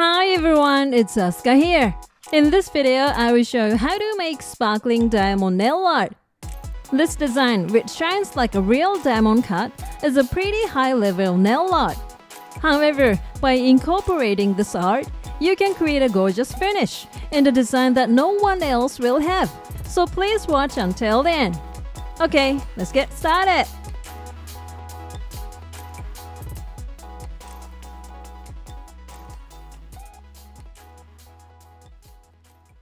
Hi everyone, it's Asuka here. In this video, I will show you how to make sparkling diamond nail art. This design, which shines like a real diamond cut, is a pretty high-level nail art. However, by incorporating this art, you can create a gorgeous finish in the design that no one else will have. So please watch until the end. Okay, let's get started.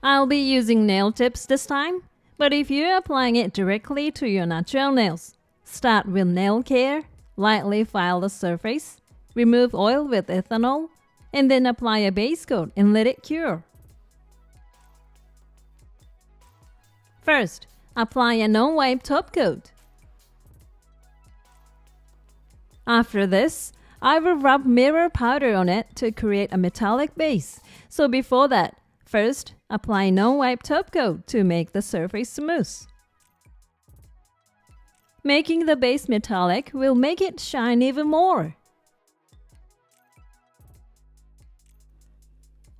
I'll be using nail tips this time, but if you're applying it directly to your natural nails, start with nail care, lightly file the surface, remove oil with ethanol, and then apply a base coat and let it cure. First, apply a non-wipe top coat. After this, I will rub mirror powder on it to create a metallic base. So before that, first, apply non-wipe top coat to make the surface smooth. Making the base metallic will make it shine even more.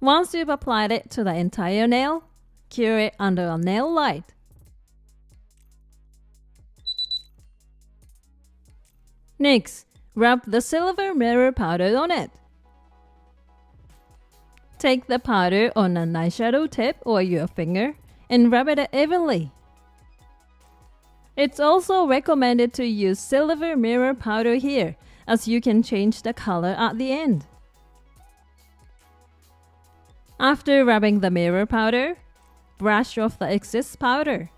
Once you've applied it to the entire nail, cure it under a nail light. Next, rub the silver mirror powder on it. Take the powder on an eyeshadow tip or your finger and rub it evenly. It's also recommended to use silver mirror powder here, as you can change the color at the end. After rubbing the mirror powder, brush off the excess powder.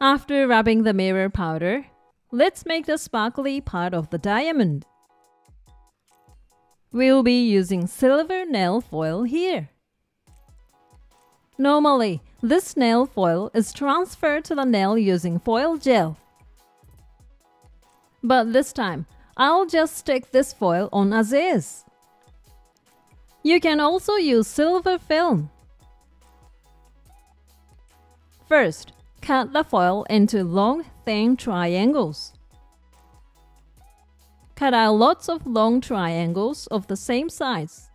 After rubbing the mirror powder, let's make the sparkly part of the diamond. We'll be using silver nail foil here. Normally, this nail foil is transferred to the nail using foil gel. But this time, I'll just stick this foil on as is. You can also use silver film. First, cut the foil into long, thin triangles. Cut out lots of long triangles of the same size.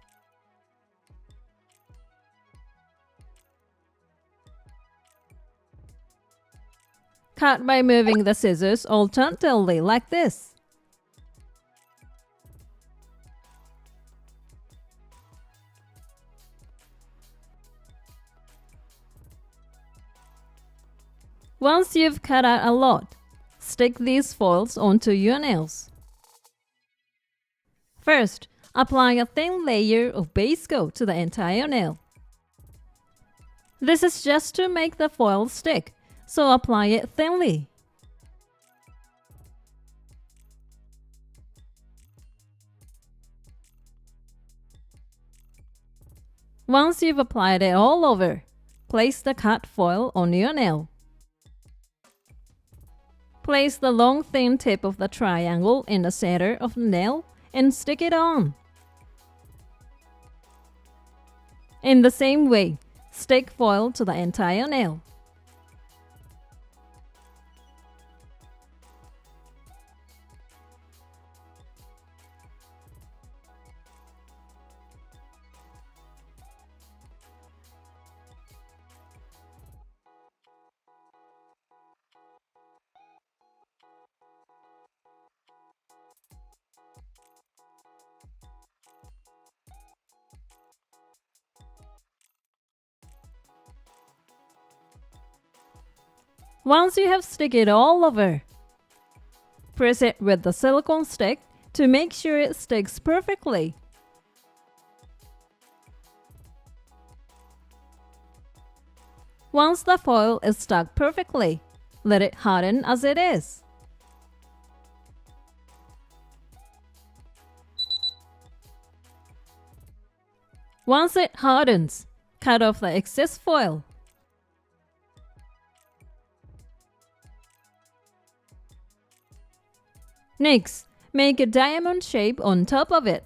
Cut by moving the scissors alternately like this. Once you've cut out a lot, stick these foils onto your nails. First, apply a thin layer of base coat to the entire nail. This is just to make the foil stick, so apply it thinly. Once you've applied it all over, place the cut foil on your nail. Place the long thin tip of the triangle in the center of the nail and stick it on. In the same way, stick foil to the entire nail. Once you have stick it all over, press it with the silicone stick to make sure it sticks perfectly. Once the foil is stuck perfectly, let it harden as it is. Once it hardens, cut off the excess foil. Next, make a diamond shape on top of it.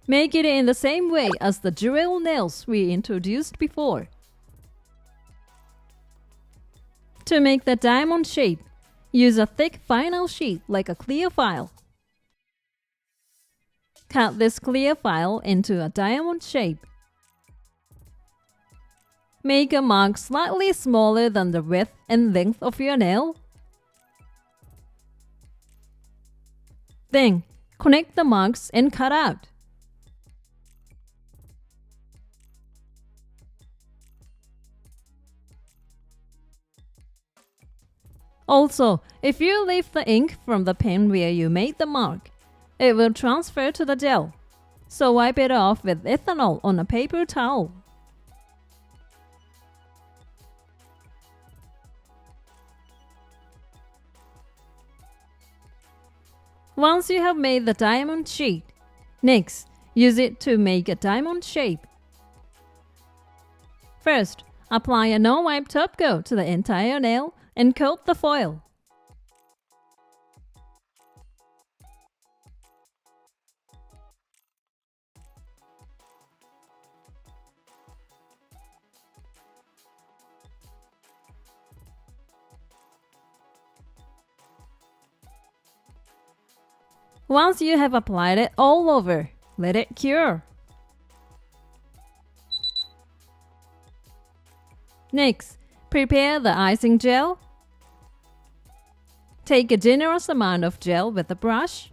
Make it in the same way as the drill nails we introduced before. To make the diamond shape, Use a thick vinyl sheet like a clear file. Cut this clear file into a diamond shape. Make a mark slightly smaller than the width and length of your nail. Then, connect the marks and cut out. Also, if you leave the ink from the pen where you made the mark, it will transfer to the gel. So wipe it off with ethanol on a paper towel. Once you have made the diamond sheet, next, use it to make a diamond shape. First, apply a non-wipe top coat to the entire nail and coat the foil. Once you have applied it all over, let it cure. Next, prepare the icing gel. Take a generous amount of gel with a brush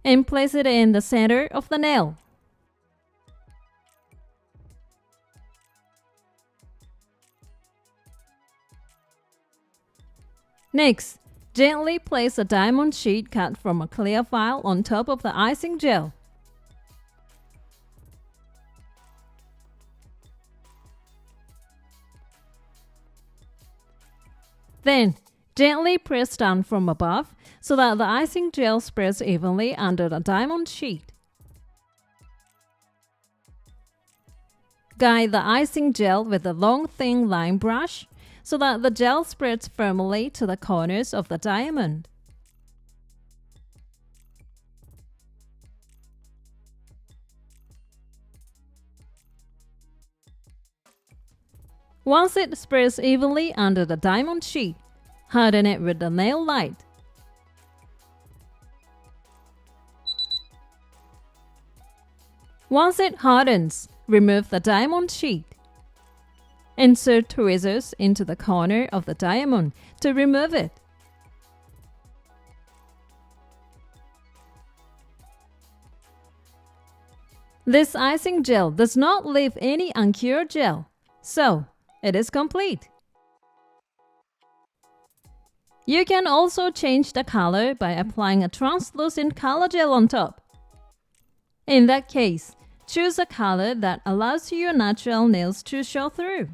and place it in the center of the nail. Next, gently place a diamond sheet cut from a clear file on top of the icing gel. Then, gently press down from above so that the icing gel spreads evenly under the diamond sheet. Guide the icing gel with a long thin line brush so that the gel spreads firmly to the corners of the diamond. Once it spreads evenly under the diamond sheet, harden it with the nail light. Once it hardens, remove the diamond sheet. Insert tweezers into the corner of the diamond to remove it. This icing gel does not leave any uncured gel, so it is complete. You can also change the color by applying a translucent color gel on top. In that case, choose a color that allows your natural nails to show through.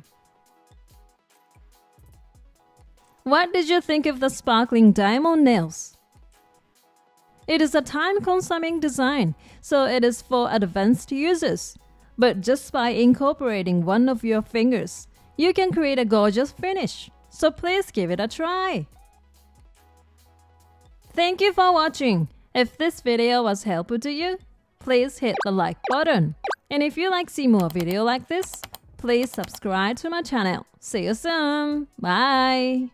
What did you think of the sparkling diamond nails? It is a time-consuming design, so it is for advanced users. But just by incorporating one of your fingers, you can create a gorgeous finish. So please give it a try. Thank you for watching. If this video was helpful to you, please hit the like button. And if you like to see more videos like this, please subscribe to my channel. See you soon. Bye.